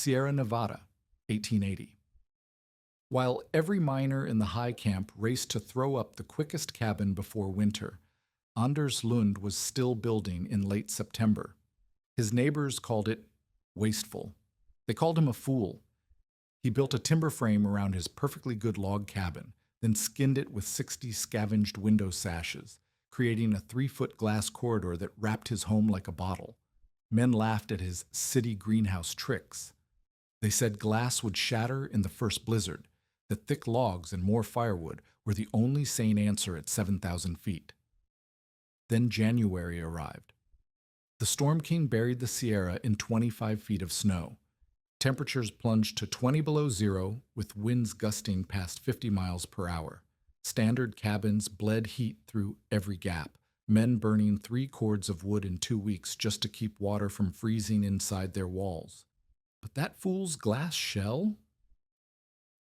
Sierra Nevada, 1880. While every miner in the high camp raced to throw up the quickest cabin before winter, Anders Lund was still building in late September. His neighbors called it wasteful. They called him a fool. He built a timber frame around his perfectly good log cabin, then skinned it with 60 scavenged window sashes, creating a 3-foot glass corridor that wrapped his home like a bottle. Men laughed at his city greenhouse tricks. They said glass would shatter in the first blizzard, that thick logs and more firewood were the only sane answer at 7,000 feet. Then January arrived. The Storm King buried the Sierra in 25 feet of snow. Temperatures plunged to 20 below zero, with winds gusting past 50 miles per hour. Standard cabins bled heat through every gap, men burning 3 cords of wood in 2 weeks just to keep water from freezing inside their walls. But that fool's glass shell?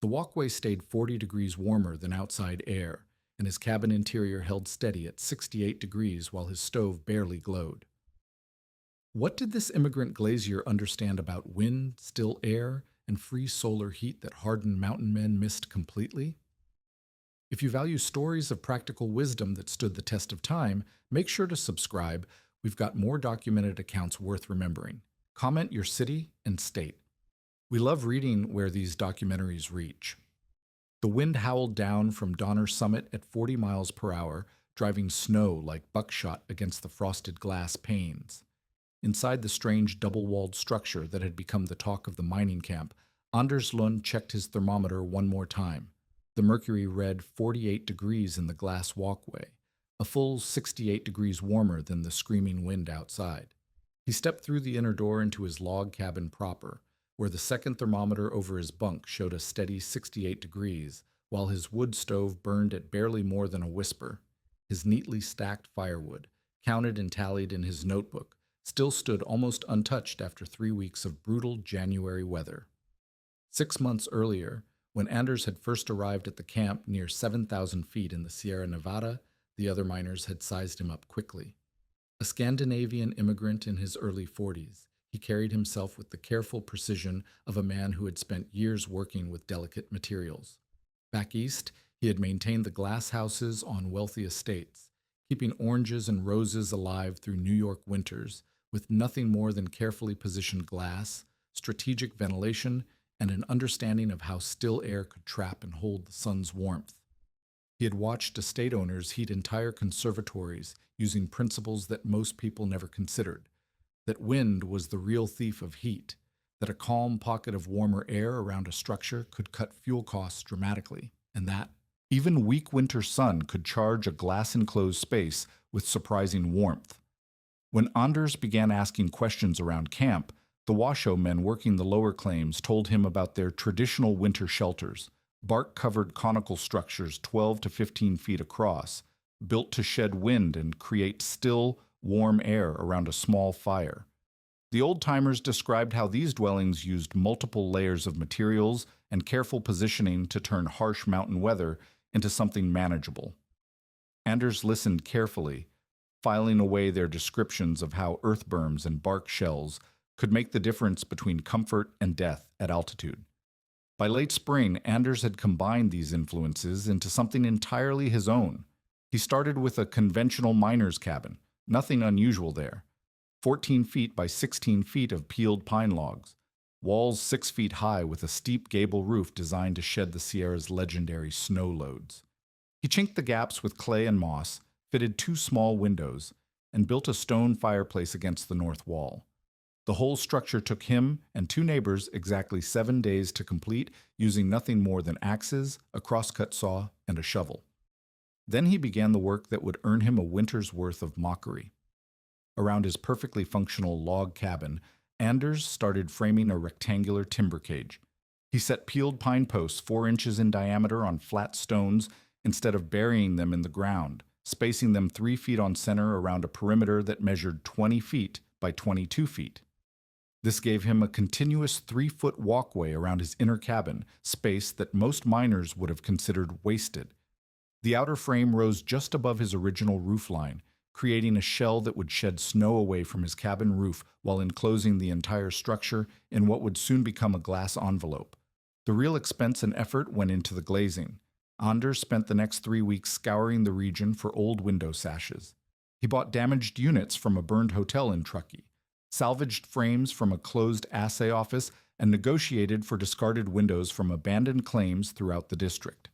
The walkway stayed 40 degrees warmer than outside air, and his cabin interior held steady at 68 degrees while his stove barely glowed. What did this immigrant glazier understand about wind, still air, and free solar heat that hardened mountain men missed completely? If you value stories of practical wisdom that stood the test of time, make sure to subscribe. We've got more documented accounts worth remembering. Comment your city and state. We love reading where these documentaries reach. The wind howled down from Donner Summit at 40 miles per hour, driving snow like buckshot against the frosted glass panes. Inside the strange double-walled structure that had become the talk of the mining camp, Anders Lund checked his thermometer one more time. The mercury read 48 degrees in the glass walkway, a full 68 degrees warmer than the screaming wind outside. He stepped through the inner door into his log cabin proper, where the second thermometer over his bunk showed a steady 68 degrees, while his wood stove burned at barely more than a whisper. His neatly stacked firewood, counted and tallied in his notebook, still stood almost untouched after 3 weeks of brutal January weather. 6 months earlier, when Anders had first arrived at the camp near 7,000 feet in the Sierra Nevada, the other miners had sized him up quickly. A Scandinavian immigrant in his early 40s, he carried himself with the careful precision of a man who had spent years working with delicate materials. Back east, he had maintained the glass houses on wealthy estates, keeping oranges and roses alive through New York winters, with nothing more than carefully positioned glass, strategic ventilation, and an understanding of how still air could trap and hold the sun's warmth. He had watched estate owners heat entire conservatories using principles that most people never considered, that wind was the real thief of heat, that a calm pocket of warmer air around a structure could cut fuel costs dramatically, and that even weak winter sun could charge a glass-enclosed space with surprising warmth. When Anders began asking questions around camp, the Washoe men working the lower claims told him about their traditional winter shelters, bark-covered conical structures 12 to 15 feet across, built to shed wind and create still, warm air around a small fire. The old-timers described how these dwellings used multiple layers of materials and careful positioning to turn harsh mountain weather into something manageable. Anders listened carefully, filing away their descriptions of how earthworms and bark shells could make the difference between comfort and death at altitude. By late spring, Anders had combined these influences into something entirely his own. He started with a conventional miner's cabin, nothing unusual there. 14 feet by 16 feet of peeled pine logs, walls 6 feet high with a steep gable roof designed to shed the Sierra's legendary snow loads. He chinked the gaps with clay and moss, fitted 2 small windows, and built a stone fireplace against the north wall. The whole structure took him and 2 neighbors exactly 7 days to complete, using nothing more than axes, a crosscut saw, and a shovel. Then he began the work that would earn him a winter's worth of mockery. Around his perfectly functional log cabin, Anders started framing a rectangular timber cage. He set peeled pine posts 4 inches in diameter on flat stones instead of burying them in the ground, spacing them 3 feet on center around a perimeter that measured 20 feet by 22 feet. This gave him a continuous 3-foot walkway around his inner cabin, space that most miners would have considered wasted. The outer frame rose just above his original roofline, creating a shell that would shed snow away from his cabin roof while enclosing the entire structure in what would soon become a glass envelope. The real expense and effort went into the glazing. Anders spent the next 3 weeks scouring the region for old window sashes. He bought damaged units from a burned hotel in Truckee, salvaged frames from a closed assay office, and negotiated for discarded windows from abandoned claims throughout the district.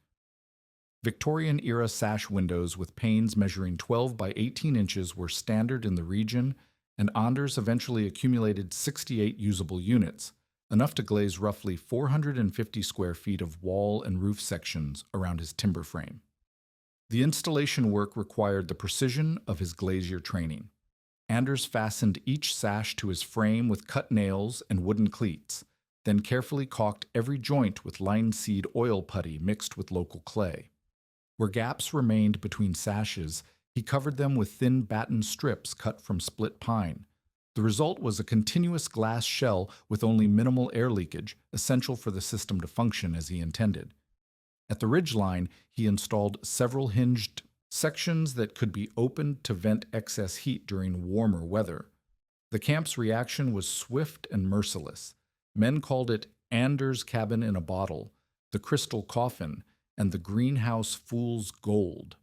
Victorian-era sash windows with panes measuring 12 by 18 inches were standard in the region, and Anders eventually accumulated 68 usable units, enough to glaze roughly 450 square feet of wall and roof sections around his timber frame. The installation work required the precision of his glazier training. Anders fastened each sash to his frame with cut nails and wooden cleats, then carefully caulked every joint with linseed oil putty mixed with local clay. Where gaps remained between sashes, he covered them with thin batten strips cut from split pine. The result was a continuous glass shell with only minimal air leakage, essential for the system to function as he intended. At the ridgeline, he installed several hinged sections that could be opened to vent excess heat during warmer weather. The camp's reaction was swift and merciless. Men called it Anders' cabin in a bottle, the crystal coffin, and the greenhouse fool's gold.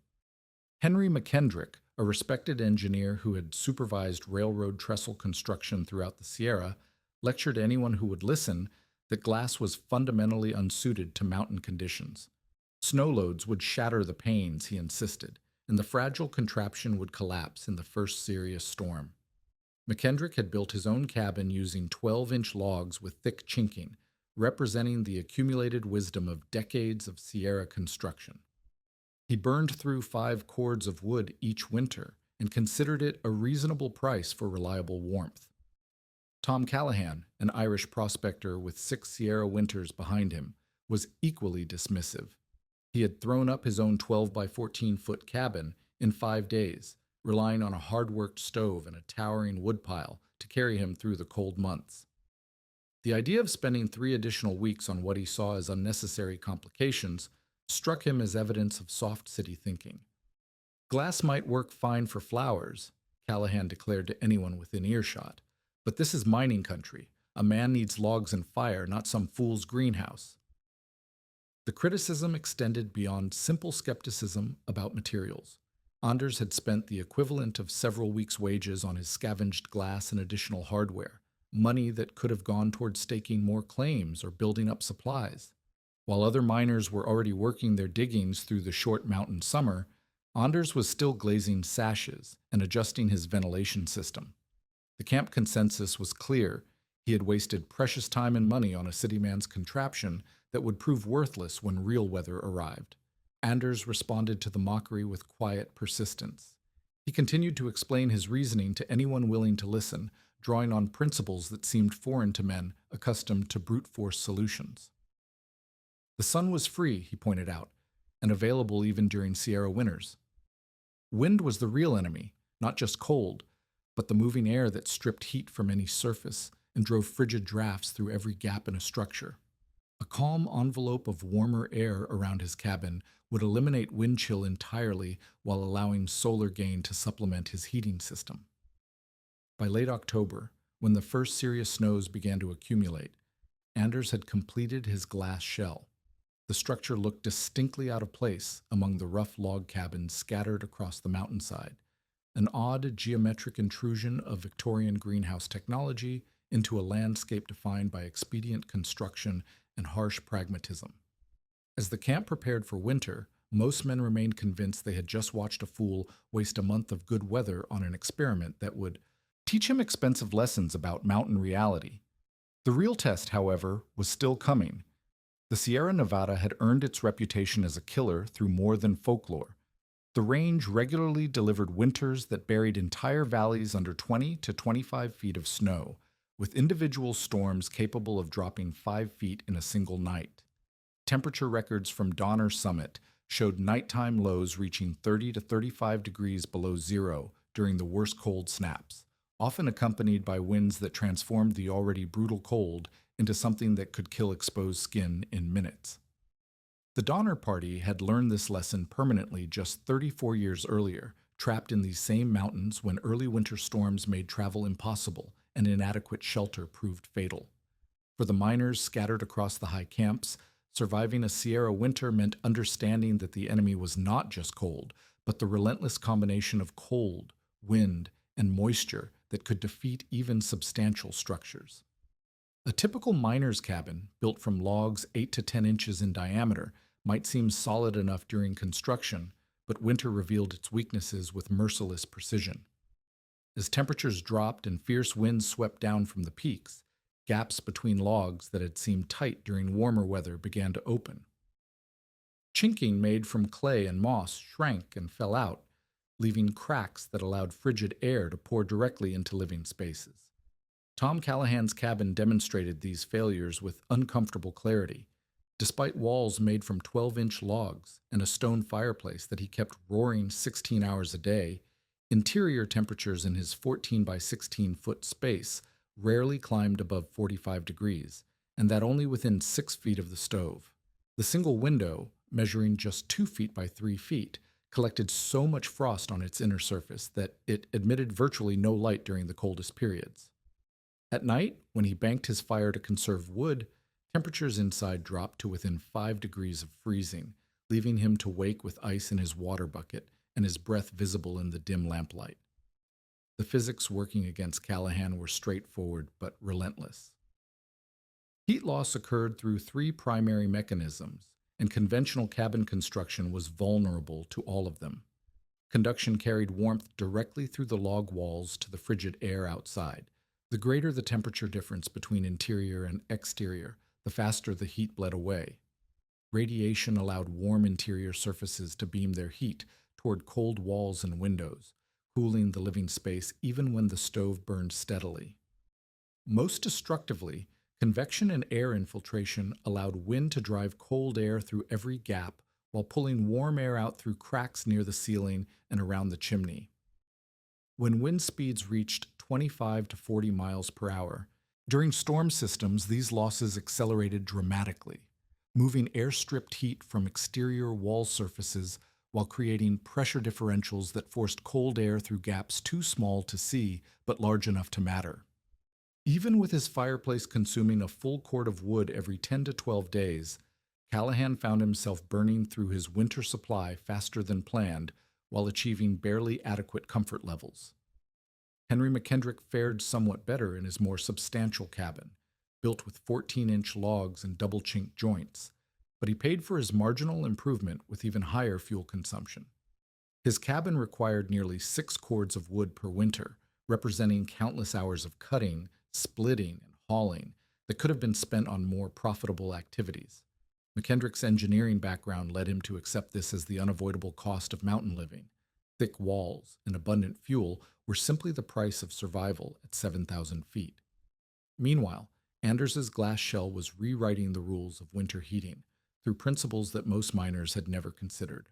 Henry McKendrick, a respected engineer who had supervised railroad trestle construction throughout the Sierra, lectured anyone who would listen that glass was fundamentally unsuited to mountain conditions. Snow loads would shatter the panes, he insisted, and the fragile contraption would collapse in the first serious storm. McKendrick had built his own cabin using 12-inch logs with thick chinking, representing the accumulated wisdom of decades of Sierra construction. He burned through 5 cords of wood each winter and considered it a reasonable price for reliable warmth. Tom Callahan, an Irish prospector with 6 Sierra winters behind him, was equally dismissive. He had thrown up his own 12 by 14-foot cabin in 5 days, relying on a hard-worked stove and a towering woodpile to carry him through the cold months. The idea of spending 3 additional weeks on what he saw as unnecessary complications struck him as evidence of soft city thinking. Glass might work fine for flowers, Callahan declared to anyone within earshot, but this is mining country. A man needs logs and fire, not some fool's greenhouse. The criticism extended beyond simple skepticism about materials. Anders had spent the equivalent of several weeks' wages on his scavenged glass and additional hardware, money that could have gone toward staking more claims or building up supplies. While other miners were already working their diggings through the short mountain summer, Anders was still glazing sashes and adjusting his ventilation system. The camp consensus was clear. He had wasted precious time and money on a city man's contraption that would prove worthless when real weather arrived. Anders responded to the mockery with quiet persistence. He continued to explain his reasoning to anyone willing to listen, drawing on principles that seemed foreign to men accustomed to brute force solutions. The sun was free, he pointed out, and available even during Sierra winters. Wind was the real enemy, not just cold, but the moving air that stripped heat from any surface and drove frigid drafts through every gap in a structure. A calm envelope of warmer air around his cabin would eliminate wind chill entirely while allowing solar gain to supplement his heating system. By late October, when the first serious snows began to accumulate, Anders had completed his glass shell. The structure looked distinctly out of place among the rough log cabins scattered across the mountainside, an odd geometric intrusion of Victorian greenhouse technology into a landscape defined by expedient construction and harsh pragmatism. As the camp prepared for winter, most men remained convinced they had just watched a fool waste a month of good weather on an experiment that would teach him expensive lessons about mountain reality. The real test, however, was still coming. The Sierra Nevada had earned its reputation as a killer through more than folklore. The range regularly delivered winters that buried entire valleys under 20 to 25 feet of snow, with individual storms capable of dropping 5 feet in a single night. Temperature records from Donner Summit showed nighttime lows reaching 30 to 35 degrees below zero during the worst cold snaps, often accompanied by winds that transformed the already brutal cold into something that could kill exposed skin in minutes. The Donner Party had learned this lesson permanently just 34 years earlier, trapped in these same mountains when early winter storms made travel impossible and inadequate shelter proved fatal. For the miners scattered across the high camps, surviving a Sierra winter meant understanding that the enemy was not just cold, but the relentless combination of cold, wind, and moisture that could defeat even substantial structures. A typical miner's cabin, built from logs 8 to 10 inches in diameter, might seem solid enough during construction, but winter revealed its weaknesses with merciless precision. As temperatures dropped and fierce winds swept down from the peaks, gaps between logs that had seemed tight during warmer weather began to open. Chinking made from clay and moss shrank and fell out, leaving cracks that allowed frigid air to pour directly into living spaces. Tom Callahan's cabin demonstrated these failures with uncomfortable clarity. Despite walls made from 12-inch logs and a stone fireplace that he kept roaring 16 hours a day, interior temperatures in his 14 by 16-foot space rarely climbed above 45 degrees, and that only within 6 feet of the stove. The single window, measuring just 2 feet by 3 feet, collected so much frost on its inner surface that it admitted virtually no light during the coldest periods. At night, when he banked his fire to conserve wood, temperatures inside dropped to within 5 degrees of freezing, leaving him to wake with ice in his water bucket and his breath visible in the dim lamplight. The physics working against Callahan were straightforward but relentless. Heat loss occurred through 3 primary mechanisms, and conventional cabin construction was vulnerable to all of them. Conduction carried warmth directly through the log walls to the frigid air outside. The greater the temperature difference between interior and exterior, the faster the heat bled away. Radiation allowed warm interior surfaces to beam their heat toward cold walls and windows, cooling the living space even when the stove burned steadily. Most destructively, convection and air infiltration allowed wind to drive cold air through every gap while pulling warm air out through cracks near the ceiling and around the chimney. When wind speeds reached 25 to 40 miles per hour, during storm systems, these losses accelerated dramatically, moving air-stripped heat from exterior wall surfaces while creating pressure differentials that forced cold air through gaps too small to see but large enough to matter. Even with his fireplace consuming a full cord of wood every 10 to 12 days, Callahan found himself burning through his winter supply faster than planned while achieving barely adequate comfort levels. Henry McKendrick fared somewhat better in his more substantial cabin, built with 14-inch logs and double-chinked joints, but he paid for his marginal improvement with even higher fuel consumption. His cabin required nearly 6 cords of wood per winter, representing countless hours of cutting, splitting, and hauling that could have been spent on more profitable activities. McKendrick's engineering background led him to accept this as the unavoidable cost of mountain living. Thick walls and abundant fuel were simply the price of survival at 7,000 feet. Meanwhile, Anders's glass shell was rewriting the rules of winter heating through principles that most miners had never considered.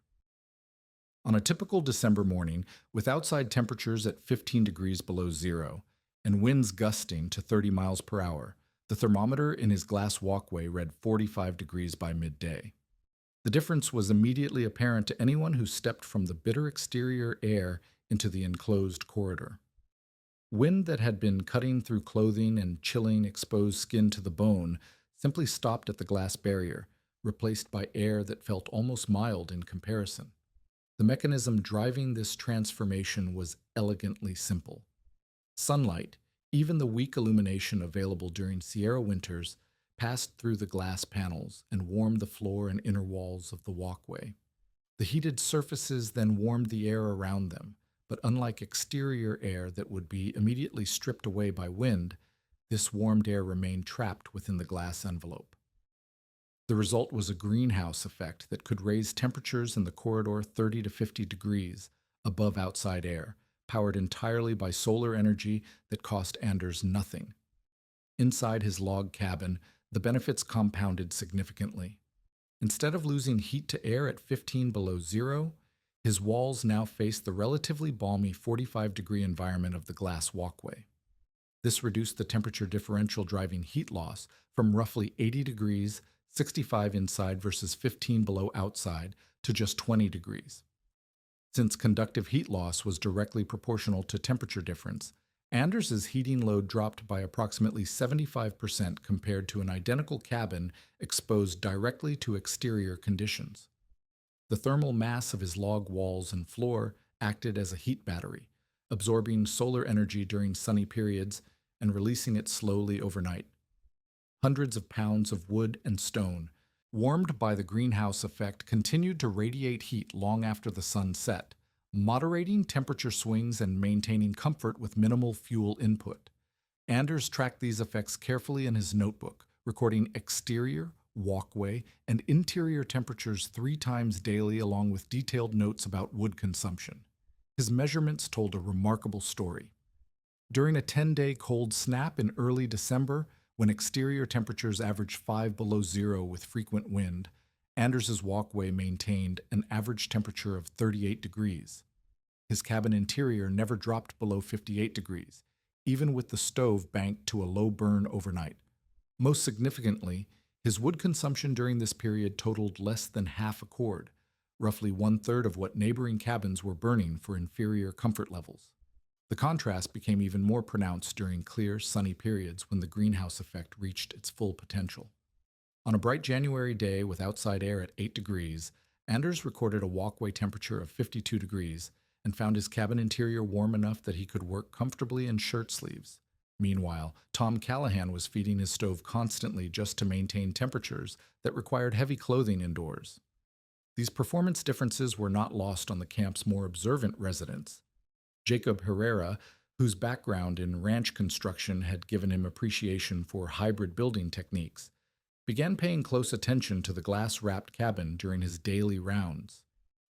On a typical December morning, with outside temperatures at 15 degrees below zero and winds gusting to 30 miles per hour, the thermometer in his glass walkway read 45 degrees by midday. The difference was immediately apparent to anyone who stepped from the bitter exterior air into the enclosed corridor. Wind that had been cutting through clothing and chilling exposed skin to the bone simply stopped at the glass barrier, replaced by air that felt almost mild in comparison. The mechanism driving this transformation was elegantly simple. Sunlight, even the weak illumination available during Sierra winters, passed through the glass panels and warmed the floor and inner walls of the walkway. The heated surfaces then warmed the air around them, but unlike exterior air that would be immediately stripped away by wind, this warmed air remained trapped within the glass envelope. The result was a greenhouse effect that could raise temperatures in the corridor 30 to 50 degrees above outside air, powered entirely by solar energy that cost Anders nothing. Inside his log cabin, the benefits compounded significantly. Instead of losing heat to air at 15 below zero, his walls now faced the relatively balmy 45-degree environment of the glass walkway. This reduced the temperature differential driving heat loss from roughly 80 degrees, 65 inside versus 15 below outside, to just 20 degrees. Since conductive heat loss was directly proportional to temperature difference, Anders's heating load dropped by approximately 75% compared to an identical cabin exposed directly to exterior conditions. The thermal mass of his log walls and floor acted as a heat battery, absorbing solar energy during sunny periods and releasing it slowly overnight. Hundreds of pounds of wood and stone, warmed by the greenhouse effect, continued to radiate heat long after the sun set, moderating temperature swings and maintaining comfort with minimal fuel input. Anders tracked these effects carefully in his notebook, recording exterior, walkway, and interior temperatures 3 times daily, along with detailed notes about wood consumption. His measurements told a remarkable story. During a 10-day cold snap in early December, when exterior temperatures averaged 5 below zero with frequent wind, Anders's walkway maintained an average temperature of 38 degrees. His cabin interior never dropped below 58 degrees, even with the stove banked to a low burn overnight. Most significantly, his wood consumption during this period totaled less than half a cord, roughly 1/3 of what neighboring cabins were burning for inferior comfort levels. The contrast became even more pronounced during clear, sunny periods when the greenhouse effect reached its full potential. On a bright January day with outside air at 8 degrees, Anders recorded a walkway temperature of 52 degrees and found his cabin interior warm enough that he could work comfortably in shirt sleeves. Meanwhile, Tom Callahan was feeding his stove constantly just to maintain temperatures that required heavy clothing indoors. These performance differences were not lost on the camp's more observant residents. Jacob Herrera, whose background in ranch construction had given him appreciation for hybrid building techniques, began paying close attention to the glass-wrapped cabin during his daily rounds.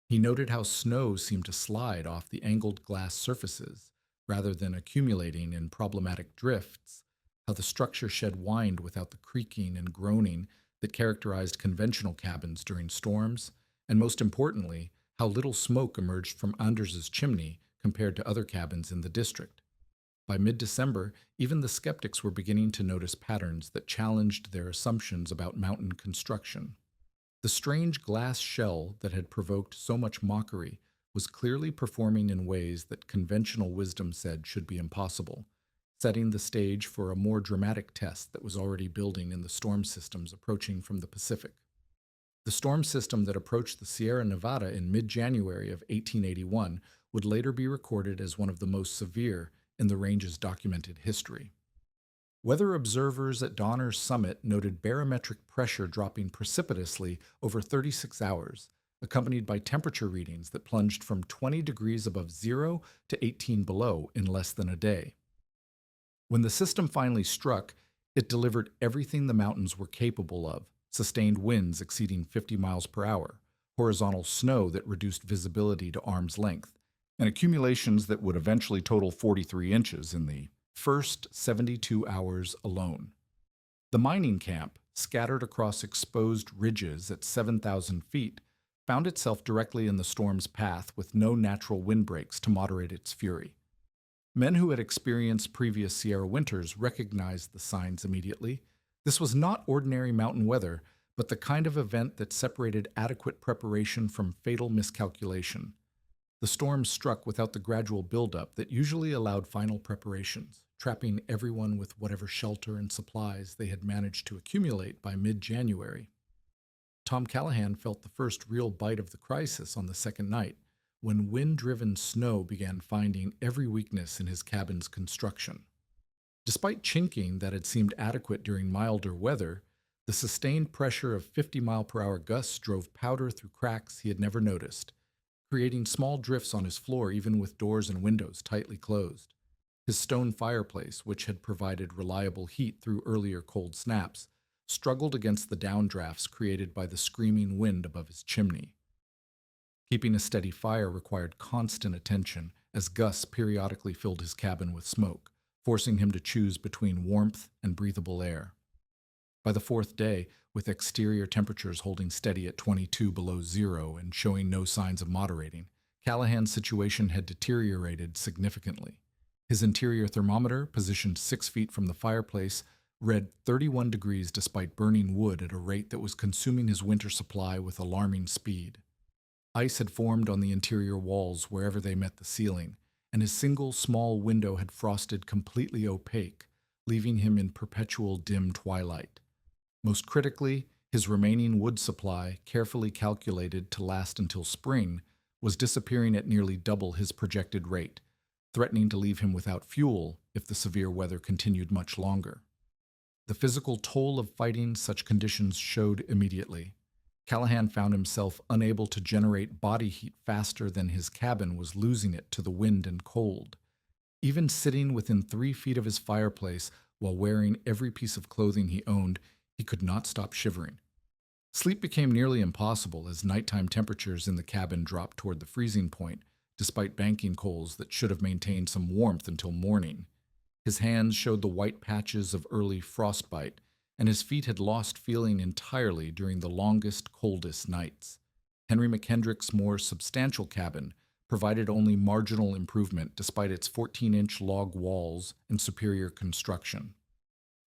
He noted how snow seemed to slide off the angled glass surfaces, rather than accumulating in problematic drifts, how the structure shed wind without the creaking and groaning that characterized conventional cabins during storms, and most importantly, how little smoke emerged from Anders's chimney compared to other cabins in the district. By mid-December, even the skeptics were beginning to notice patterns that challenged their assumptions about mountain construction. The strange glass shell that had provoked so much mockery was clearly performing in ways that conventional wisdom said should be impossible, setting the stage for a more dramatic test that was already building in the storm systems approaching from the Pacific. The storm system that approached the Sierra Nevada in mid-January of 1881 would later be recorded as one of the most severe in the range's documented history. Weather observers at Donner's summit noted barometric pressure dropping precipitously over 36 hours, accompanied by temperature readings that plunged from 20 degrees above zero to 18 below in less than a day. When the system finally struck, it delivered everything the mountains were capable of: sustained winds exceeding 50 miles per hour, horizontal snow that reduced visibility to arm's length, and accumulations that would eventually total 43 inches in the first 72 hours alone. The mining camp, scattered across exposed ridges at 7,000 feet, found itself directly in the storm's path with no natural windbreaks to moderate its fury. Men who had experienced previous Sierra winters recognized the signs immediately. This was not ordinary mountain weather, but the kind of event that separated adequate preparation from fatal miscalculation. The storm struck without the gradual buildup that usually allowed final preparations, trapping everyone with whatever shelter and supplies they had managed to accumulate by mid-January. Tom Callahan felt the first real bite of the crisis on the second night, when wind-driven snow began finding every weakness in his cabin's construction. Despite chinking that had seemed adequate during milder weather, the sustained pressure of 50-mile-per-hour gusts drove powder through cracks he had never noticed, creating small drifts on his floor even with doors and windows tightly closed. His stone fireplace, which had provided reliable heat through earlier cold snaps, struggled against the downdrafts created by the screaming wind above his chimney. Keeping a steady fire required constant attention, as gusts periodically filled his cabin with smoke, forcing him to choose between warmth and breathable air. By the fourth day, with exterior temperatures holding steady at 22 below zero and showing no signs of moderating, Callahan's situation had deteriorated significantly. His interior thermometer, positioned 6 feet from the fireplace, read 31 degrees despite burning wood at a rate that was consuming his winter supply with alarming speed. Ice had formed on the interior walls wherever they met the ceiling, and his single small window had frosted completely opaque, leaving him in perpetual dim twilight. Most critically, his remaining wood supply, carefully calculated to last until spring, was disappearing at nearly double his projected rate, threatening to leave him without fuel if the severe weather continued much longer. The physical toll of fighting such conditions showed immediately. Callahan found himself unable to generate body heat faster than his cabin was losing it to the wind and cold. Even sitting within 3 feet of his fireplace while wearing every piece of clothing he owned, he could not stop shivering. Sleep became nearly impossible as nighttime temperatures in the cabin dropped toward the freezing point, despite banking coals that should have maintained some warmth until morning. His hands showed the white patches of early frostbite, and his feet had lost feeling entirely during the longest, coldest nights. Henry McKendrick's more substantial cabin provided only marginal improvement despite its 14-inch log walls and superior construction.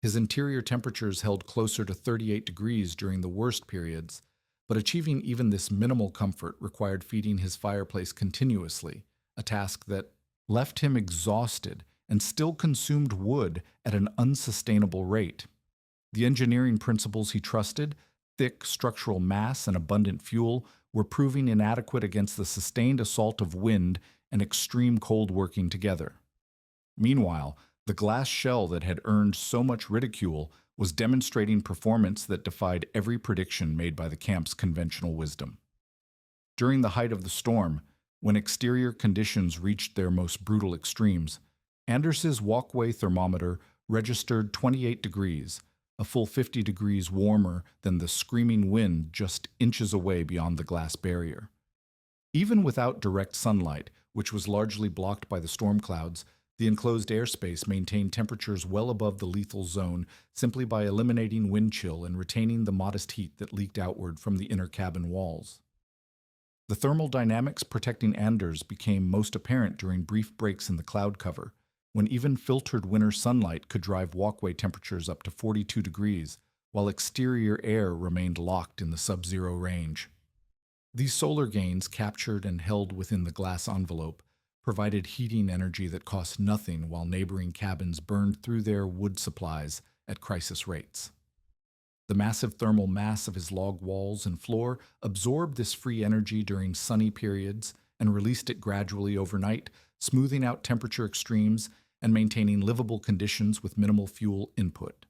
His interior temperatures held closer to 38 degrees during the worst periods, but achieving even this minimal comfort required feeding his fireplace continuously, a task that left him exhausted and still consumed wood at an unsustainable rate. The engineering principles he trusted, thick structural mass and abundant fuel, were proving inadequate against the sustained assault of wind and extreme cold working together. Meanwhile, the glass shell that had earned so much ridicule was demonstrating performance that defied every prediction made by the camp's conventional wisdom. During the height of the storm, when exterior conditions reached their most brutal extremes, Anders's walkway thermometer registered 28 degrees, a full 50 degrees warmer than the screaming wind just inches away beyond the glass barrier. Even without direct sunlight, which was largely blocked by the storm clouds, the enclosed airspace maintained temperatures well above the lethal zone simply by eliminating wind chill and retaining the modest heat that leaked outward from the inner cabin walls. The thermal dynamics protecting Anders became most apparent during brief breaks in the cloud cover, when even filtered winter sunlight could drive walkway temperatures up to 42 degrees, while exterior air remained locked in the sub-zero range. These solar gains, captured and held within the glass envelope, provided heating energy that cost nothing while neighboring cabins burned through their wood supplies at crisis rates. The massive thermal mass of his log walls and floor absorbed this free energy during sunny periods and released it gradually overnight, smoothing out temperature extremes and maintaining livable conditions with minimal fuel input.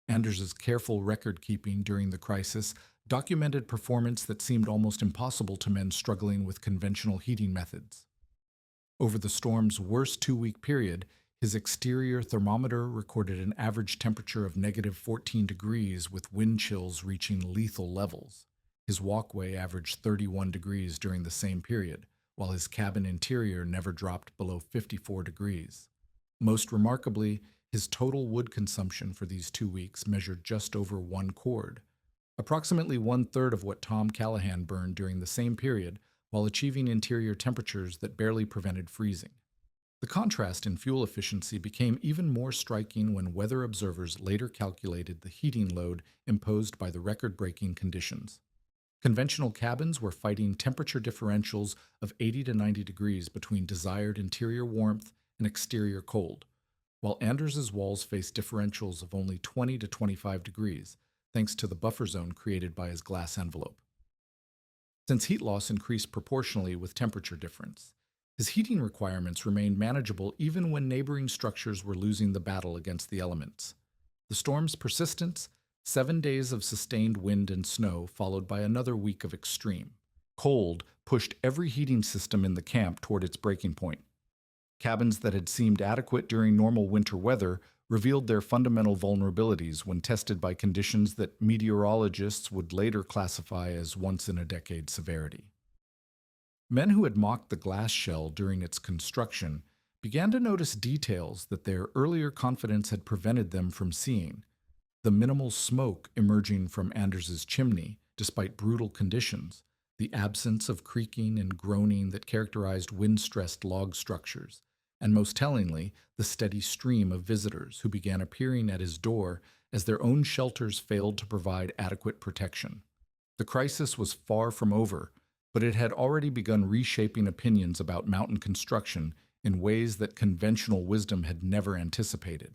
Anders's careful record-keeping during the crisis documented performance that seemed almost impossible to men struggling with conventional heating methods. Over the storm's worst 2-week period, his exterior thermometer recorded an average temperature of negative 14 degrees with wind chills reaching lethal levels. His walkway averaged 31 degrees during the same period, while his cabin interior never dropped below 54 degrees. Most remarkably, his total wood consumption for these 2 weeks measured just over 1 cord, approximately 1/3 of what Tom Callahan burned during the same period, while achieving interior temperatures that barely prevented freezing. The contrast in fuel efficiency became even more striking when weather observers later calculated the heating load imposed by the record-breaking conditions. Conventional cabins were fighting temperature differentials of 80 to 90 degrees between desired interior warmth and exterior cold, while Anders's walls faced differentials of only 20 to 25 degrees, thanks to the buffer zone created by his glass envelope. Since heat loss increased proportionally with temperature difference, his heating requirements remained manageable even when neighboring structures were losing the battle against the elements. The storm's persistence, 7 days of sustained wind and snow followed by another week of extreme cold, pushed every heating system in the camp toward its breaking point. Cabins that had seemed adequate during normal winter weather revealed their fundamental vulnerabilities when tested by conditions that meteorologists would later classify as once-in-a-decade severity. Men who had mocked the glass shell during its construction began to notice details that their earlier confidence had prevented them from seeing. The minimal smoke emerging from Anders's chimney, despite brutal conditions, the absence of creaking and groaning that characterized wind-stressed log structures, and most tellingly, the steady stream of visitors who began appearing at his door as their own shelters failed to provide adequate protection. The crisis was far from over, but it had already begun reshaping opinions about mountain construction in ways that conventional wisdom had never anticipated.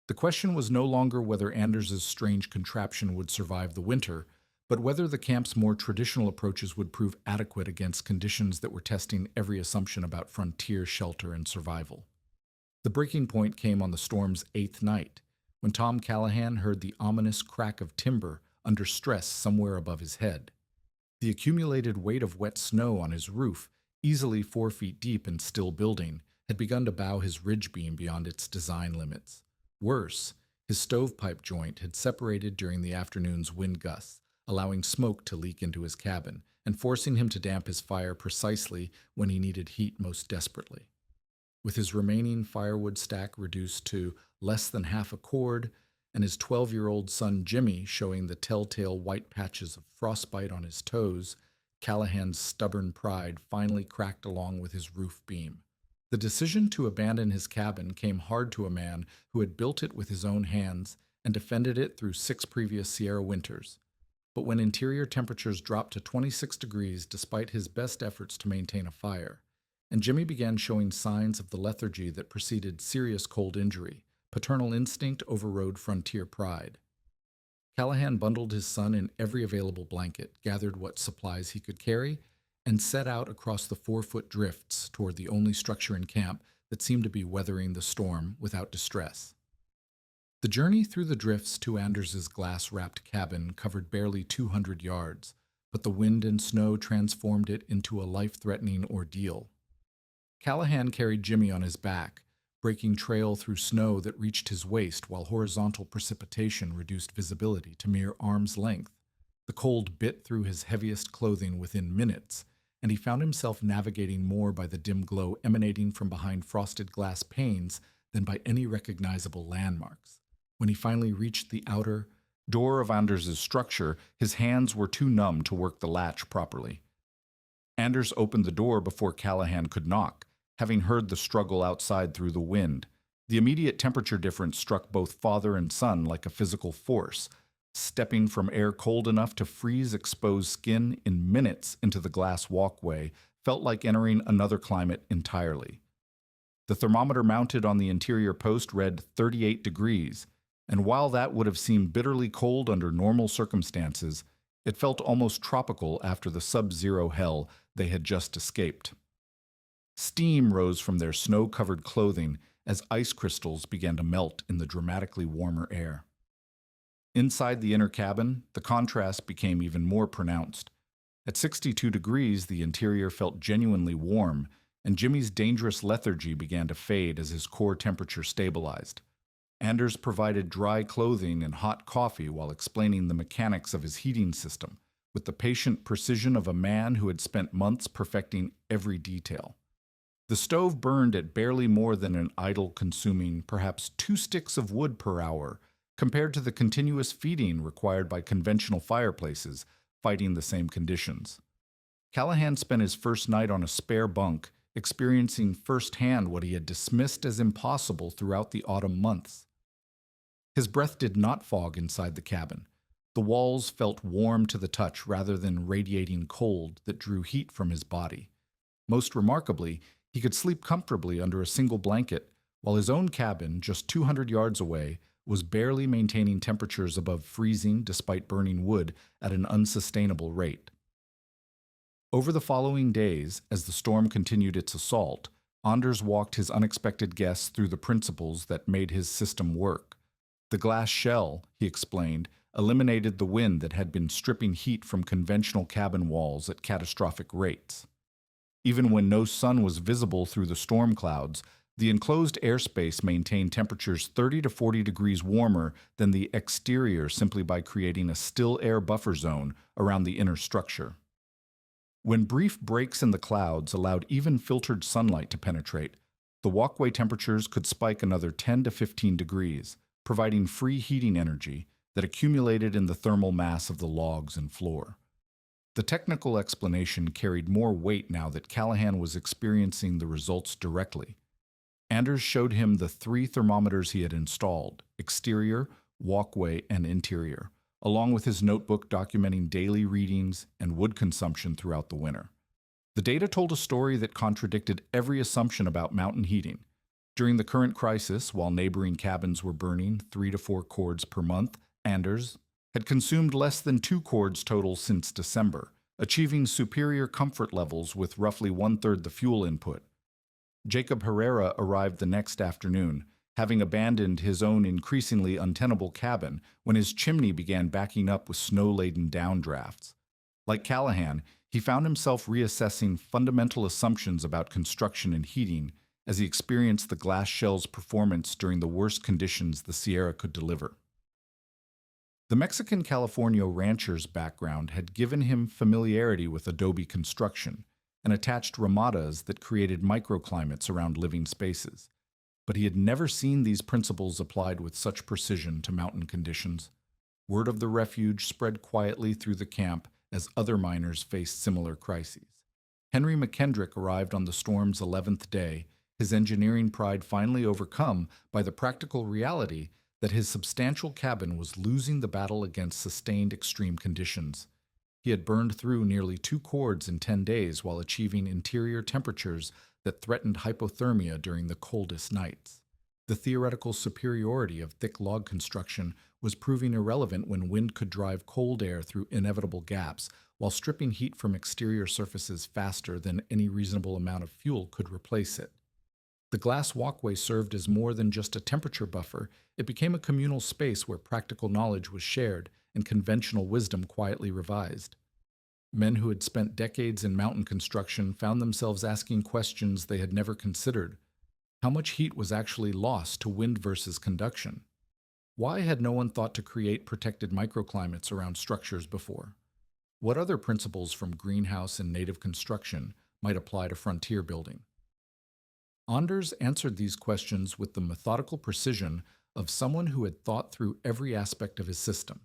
The question was no longer whether Anders's strange contraption would survive the winter, but whether the camp's more traditional approaches would prove adequate against conditions that were testing every assumption about frontier shelter and survival. The breaking point came on the storm's 8th night, when Tom Callahan heard the ominous crack of timber under stress somewhere above his head. The accumulated weight of wet snow on his roof, easily 4 feet deep and still building, had begun to bow his ridge beam beyond its design limits. Worse, his stovepipe joint had separated during the afternoon's wind gusts, allowing smoke to leak into his cabin and forcing him to damp his fire precisely when he needed heat most desperately. With his remaining firewood stack reduced to less than half a cord, and his 12-year-old son Jimmy showing the telltale white patches of frostbite on his toes, Callahan's stubborn pride finally cracked along with his roof beam. The decision to abandon his cabin came hard to a man who had built it with his own hands and defended it through 6 previous Sierra winters. But when interior temperatures dropped to 26 degrees despite his best efforts to maintain a fire, and Jimmy began showing signs of the lethargy that preceded serious cold injury, paternal instinct overrode frontier pride. Callahan bundled his son in every available blanket, gathered what supplies he could carry, and set out across the 4-foot drifts toward the only structure in camp that seemed to be weathering the storm without distress. The journey through the drifts to Anders's glass-wrapped cabin covered barely 200 yards, but the wind and snow transformed it into a life-threatening ordeal. Callahan carried Jimmy on his back, breaking trail through snow that reached his waist while horizontal precipitation reduced visibility to mere arm's length. The cold bit through his heaviest clothing within minutes, and he found himself navigating more by the dim glow emanating from behind frosted glass panes than by any recognizable landmarks. When he finally reached the outer door of Anders's structure, his hands were too numb to work the latch properly. Anders opened the door before Callahan could knock, having heard the struggle outside through the wind. The immediate temperature difference struck both father and son like a physical force, stepping from air cold enough to freeze exposed skin in minutes into the glass walkway felt like entering another climate entirely. The thermometer mounted on the interior post read 38 degrees, and while that would have seemed bitterly cold under normal circumstances, it felt almost tropical after the sub-zero hell they had just escaped. Steam rose from their snow-covered clothing as ice crystals began to melt in the dramatically warmer air. Inside the inner cabin, the contrast became even more pronounced. At 62 degrees, the interior felt genuinely warm, and Jimmy's dangerous lethargy began to fade as his core temperature stabilized. Anders provided dry clothing and hot coffee while explaining the mechanics of his heating system, with the patient precision of a man who had spent months perfecting every detail. The stove burned at barely more than an idle consuming perhaps 2 sticks of wood per hour, compared to the continuous feeding required by conventional fireplaces fighting the same conditions. Callahan spent his first night on a spare bunk, experiencing firsthand what he had dismissed as impossible throughout the autumn months. His breath did not fog inside the cabin. The walls felt warm to the touch rather than radiating cold that drew heat from his body. Most remarkably, he could sleep comfortably under a single blanket, while his own cabin, just 200 yards away, was barely maintaining temperatures above freezing despite burning wood at an unsustainable rate. Over the following days, as the storm continued its assault, Anders walked his unexpected guests through the principles that made his system work. The glass shell, he explained, eliminated the wind that had been stripping heat from conventional cabin walls at catastrophic rates. Even when no sun was visible through the storm clouds, the enclosed airspace maintained temperatures 30 to 40 degrees warmer than the exterior simply by creating a still air buffer zone around the inner structure. When brief breaks in the clouds allowed even filtered sunlight to penetrate, the walkway temperatures could spike another 10 to 15 degrees, providing free heating energy that accumulated in the thermal mass of the logs and floor. The technical explanation carried more weight now that Callahan was experiencing the results directly. Anders showed him the 3 thermometers he had installed: exterior, walkway, and interior, along with his notebook documenting daily readings and wood consumption throughout the winter. The data told a story that contradicted every assumption about mountain heating. During the current crisis, while neighboring cabins were burning 3 to 4 cords per month, Anders had consumed less than 2 cords total since December, achieving superior comfort levels with roughly one-third the fuel input. Jacob Herrera arrived the next afternoon, having abandoned his own increasingly untenable cabin when his chimney began backing up with snow-laden downdrafts. Like Callahan, he found himself reassessing fundamental assumptions about construction and heating as he experienced the glass shell's performance during the worst conditions the Sierra could deliver. The Mexican California rancher's background had given him familiarity with adobe construction and attached ramadas that created microclimates around living spaces. But he had never seen these principles applied with such precision to mountain conditions. Word of the refuge spread quietly through the camp as other miners faced similar crises. Henry McKendrick arrived on the storm's 11th day, his engineering pride finally overcome by the practical reality that his substantial cabin was losing the battle against sustained extreme conditions. He had burned through nearly 2 cords in 10 days while achieving interior temperatures that threatened hypothermia during the coldest nights. The theoretical superiority of thick log construction was proving irrelevant when wind could drive cold air through inevitable gaps while stripping heat from exterior surfaces faster than any reasonable amount of fuel could replace it. The glass walkway served as more than just a temperature buffer. It became a communal space where practical knowledge was shared and conventional wisdom quietly revised. Men who had spent decades in mountain construction found themselves asking questions they had never considered. How much heat was actually lost to wind versus conduction? Why had no one thought to create protected microclimates around structures before? What other principles from greenhouse and native construction might apply to frontier building? Anders answered these questions with the methodical precision of someone who had thought through every aspect of his system.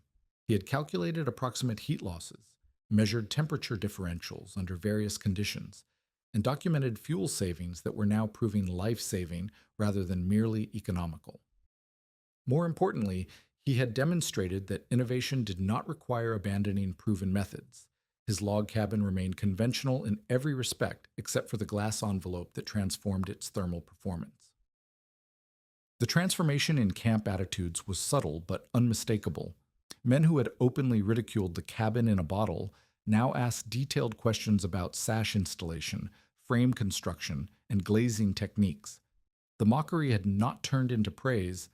He had calculated approximate heat losses, measured temperature differentials under various conditions, and documented fuel savings that were now proving life-saving rather than merely economical. More importantly, he had demonstrated that innovation did not require abandoning proven methods. His log cabin remained conventional in every respect except for the glass envelope that transformed its thermal performance. The transformation in camp attitudes was subtle but unmistakable. Men who had openly ridiculed the cabin in a bottle now asked detailed questions about sash installation, frame construction, and glazing techniques. The mockery had not turned into praise.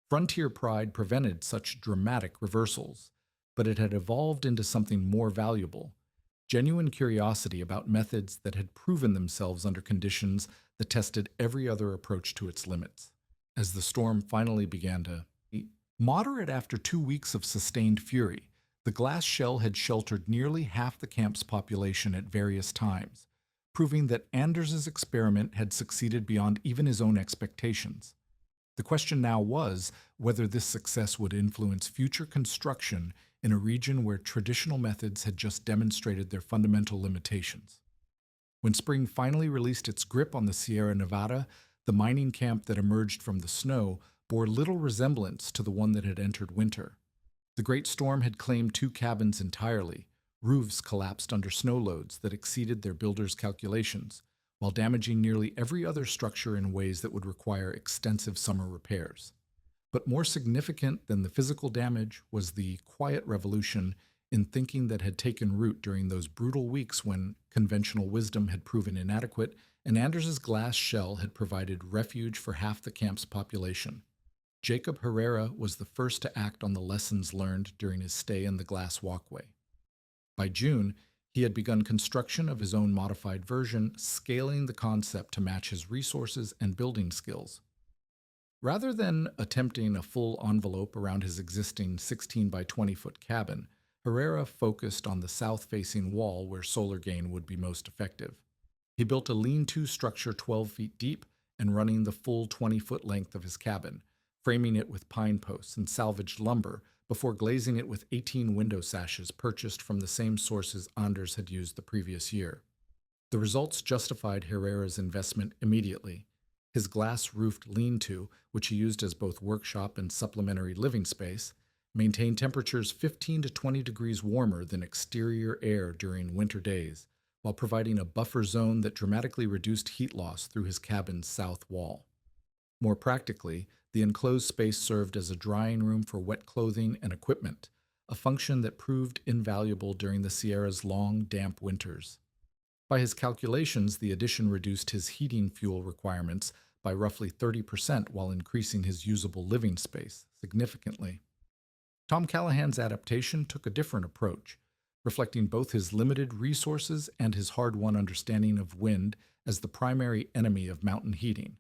Frontier pride prevented such dramatic reversals, but it had evolved into something more valuable. Genuine curiosity about methods that had proven themselves under conditions that tested every other approach to its limits. As the storm finally began to moderate after 2 weeks of sustained fury, the glass shell had sheltered nearly half the camp's population at various times, proving that Anders's experiment had succeeded beyond even his own expectations. The question now was whether this success would influence future construction in a region where traditional methods had just demonstrated their fundamental limitations. When spring finally released its grip on the Sierra Nevada, the mining camp that emerged from the snow bore little resemblance to the one that had entered winter. The great storm had claimed 2 cabins entirely. Roofs collapsed under snow loads that exceeded their builders' calculations, while damaging nearly every other structure in ways that would require extensive summer repairs. But more significant than the physical damage was the quiet revolution in thinking that had taken root during those brutal weeks when conventional wisdom had proven inadequate and Anders's glass shell had provided refuge for half the camp's population. Jacob Herrera was the first to act on the lessons learned during his stay in the glass walkway. By June, he had begun construction of his own modified version, scaling the concept to match his resources and building skills. Rather than attempting a full envelope around his existing 16 by 20 foot cabin, Herrera focused on the south-facing wall where solar gain would be most effective. He built a lean-to structure 12 feet deep and running the full 20-foot length of his cabin, framing it with pine posts and salvaged lumber before glazing it with 18 window sashes purchased from the same sources Anders had used the previous year. The results justified Herrera's investment immediately. His glass-roofed lean-to, which he used as both workshop and supplementary living space, maintain temperatures 15 to 20 degrees warmer than exterior air during winter days, while providing a buffer zone that dramatically reduced heat loss through his cabin's south wall. More practically, the enclosed space served as a drying room for wet clothing and equipment, a function that proved invaluable during the Sierra's long, damp winters. By his calculations, the addition reduced his heating fuel requirements by roughly 30% while increasing his usable living space significantly. Tom Callahan's adaptation took a different approach, reflecting both his limited resources and his hard-won understanding of wind as the primary enemy of mountain heating.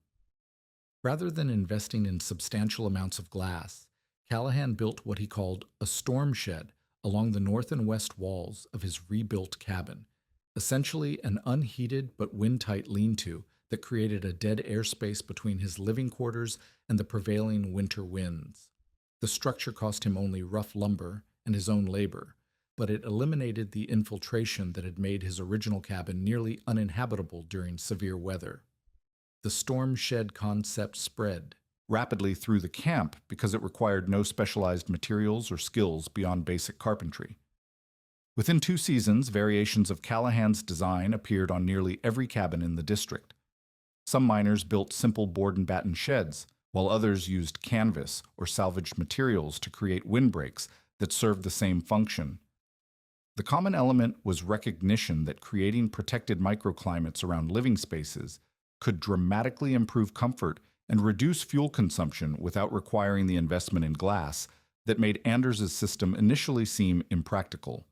Rather than investing in substantial amounts of glass, Callahan built what he called a storm shed along the north and west walls of his rebuilt cabin, essentially an unheated but wind-tight lean-to that created a dead airspace between his living quarters and the prevailing winter winds. The structure cost him only rough lumber and his own labor, but it eliminated the infiltration that had made his original cabin nearly uninhabitable during severe weather. The storm shed concept spread rapidly through the camp because it required no specialized materials or skills beyond basic carpentry. Within 2 seasons, variations of Callahan's design appeared on nearly every cabin in the district. Some miners built simple board and batten sheds, while others used canvas or salvaged materials to create windbreaks that served the same function. The common element was recognition that creating protected microclimates around living spaces could dramatically improve comfort and reduce fuel consumption without requiring the investment in glass that made Anders's system initially seem impractical.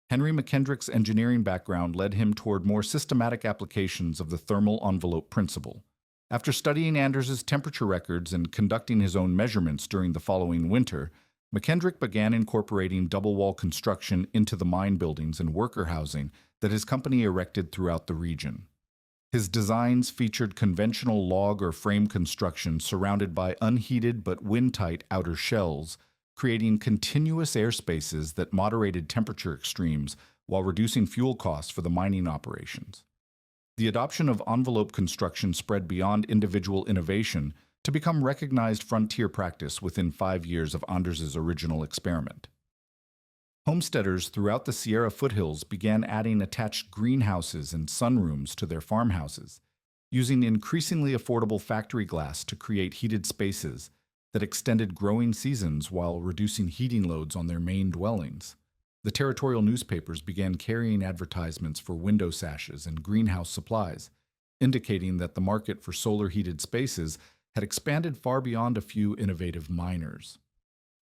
Henry McKendrick's engineering background led him toward more systematic applications of the thermal envelope principle. After studying Anders's temperature records and conducting his own measurements during the following winter, McKendrick began incorporating double-wall construction into the mine buildings and worker housing that his company erected throughout the region. His designs featured conventional log or frame construction surrounded by unheated but wind-tight outer shells, creating continuous airspaces that moderated temperature extremes while reducing fuel costs for the mining operations. The adoption of envelope construction spread beyond individual innovation to become recognized frontier practice within 5 years of Anders's original experiment. Homesteaders throughout the Sierra foothills began adding attached greenhouses and sunrooms to their farmhouses, using increasingly affordable factory glass to create heated spaces that extended growing seasons while reducing heating loads on their main dwellings. The territorial newspapers began carrying advertisements for window sashes and greenhouse supplies, indicating that the market for solar-heated spaces had expanded far beyond a few innovative miners.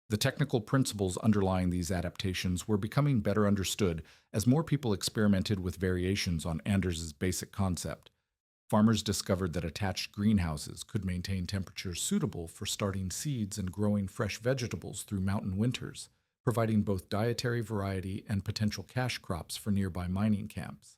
The technical principles underlying these adaptations were becoming better understood as more people experimented with variations on Anders's basic concept. Farmers discovered that attached greenhouses could maintain temperatures suitable for starting seeds and growing fresh vegetables through mountain winters, providing both dietary variety and potential cash crops for nearby mining camps.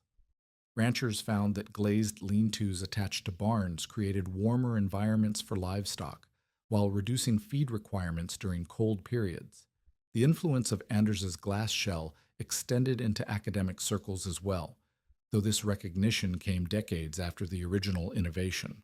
Ranchers found that glazed lean-tos attached to barns created warmer environments for livestock, while reducing feed requirements during cold periods. The influence of Anders's glass shell extended into academic circles as well, though this recognition came decades after the original innovation.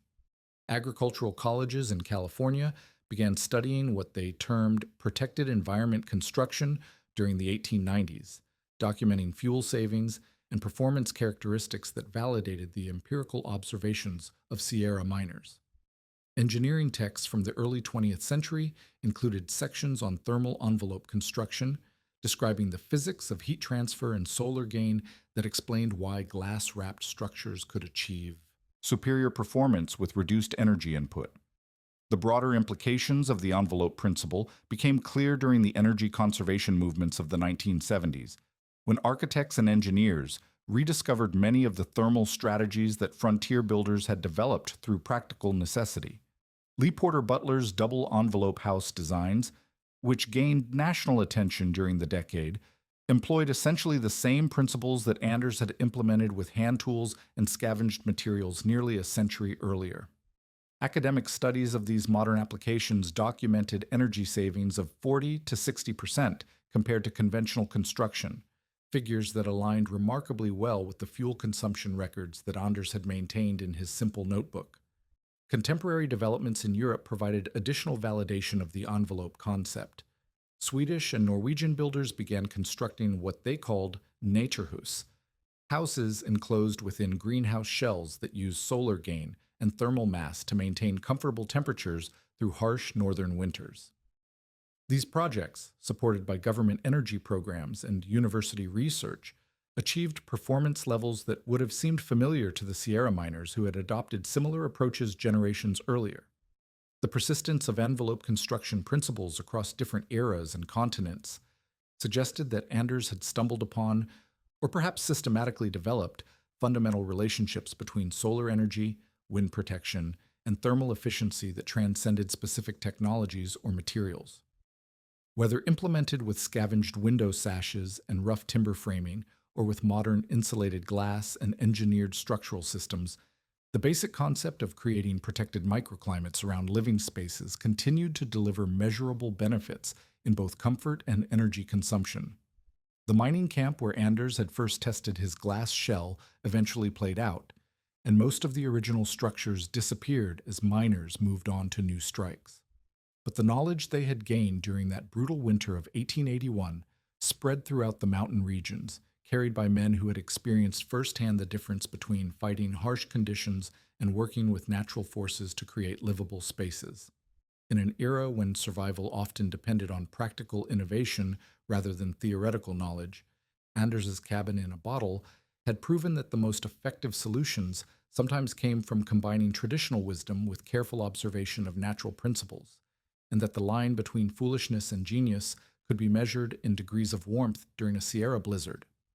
Agricultural colleges in California began studying what they termed protected environment construction during the 1890s, documenting fuel savings and performance characteristics that validated the empirical observations of Sierra miners. Engineering texts from the early 20th century included sections on thermal envelope construction, describing the physics of heat transfer and solar gain that explained why glass-wrapped structures could achieve superior performance with reduced energy input. The broader implications of the envelope principle became clear during the energy conservation movements of the 1970s, when architects and engineers rediscovered many of the thermal strategies that frontier builders had developed through practical necessity. Lee Porter Butler's double-envelope house designs, which gained national attention during the decade, employed essentially the same principles that Anders had implemented with hand tools and scavenged materials nearly a century earlier. Academic studies of these modern applications documented energy savings of 40 to 60% compared to conventional construction, figures that aligned remarkably well with the fuel consumption records that Anders had maintained in his simple notebook. Contemporary developments in Europe provided additional validation of the envelope concept. Swedish and Norwegian builders began constructing what they called naturhus, houses enclosed within greenhouse shells that use solar gain and thermal mass to maintain comfortable temperatures through harsh northern winters. These projects, supported by government energy programs and university research, achieved performance levels that would have seemed familiar to the Sierra miners who had adopted similar approaches generations earlier. The persistence of envelope construction principles across different eras and continents suggested that Anders had stumbled upon, or perhaps systematically developed, fundamental relationships between solar energy, wind protection, and thermal efficiency that transcended specific technologies or materials. Whether implemented with scavenged window sashes and rough timber framing, or with modern insulated glass and engineered structural systems, the basic concept of creating protected microclimates around living spaces continued to deliver measurable benefits in both comfort and energy consumption. The mining camp where Anders had first tested his glass shell eventually played out, and most of the original structures disappeared as miners moved on to new strikes. But the knowledge they had gained during that brutal winter of 1881 spread throughout the mountain regions, carried by men who had experienced firsthand the difference between fighting harsh conditions and working with natural forces to create livable spaces. In an era when survival often depended on practical innovation rather than theoretical knowledge, Anders's cabin in a bottle had proven that the most effective solutions sometimes came from combining traditional wisdom with careful observation of natural principles, and that the line between foolishness and genius could be measured in degrees of warmth during a Sierra blizzard.